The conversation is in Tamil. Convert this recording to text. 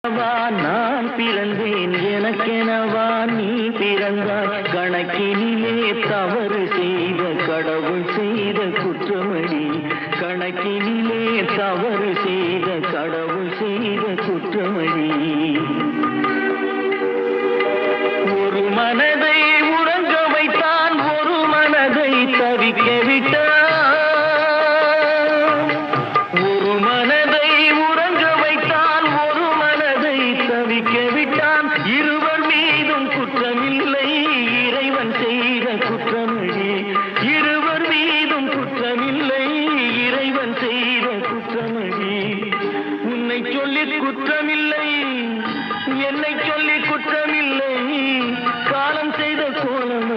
நான் பிறந்தேன் எனக்கெனவா நீ பிறந்தாய் கணக்கினிலே தவறு செய்த கடவுள் செய்த குற்றமடி கணக்கினிலே தவறு செய்த கடவுள் செய்த குற்றமடி ஒரு மனதை உறங்க வைத்தான் ஒரு மனதை தவிக்க விட்டான் ஒரு மனதை உறங்க வைத்தான் ஒரு மனதை தவிக்க விட்டான் இருவர் மீதும் குற்றமில்லை இறைவன் செய்த குற்றமடி இருவர் மீதும் குற்றமில்லை இறைவன் செய்த குற்றமடி உன்னை சொல்லி குற்றமில்லை என்னை சொல்லி குற்றமில்லை காலம் செய்த கோலம்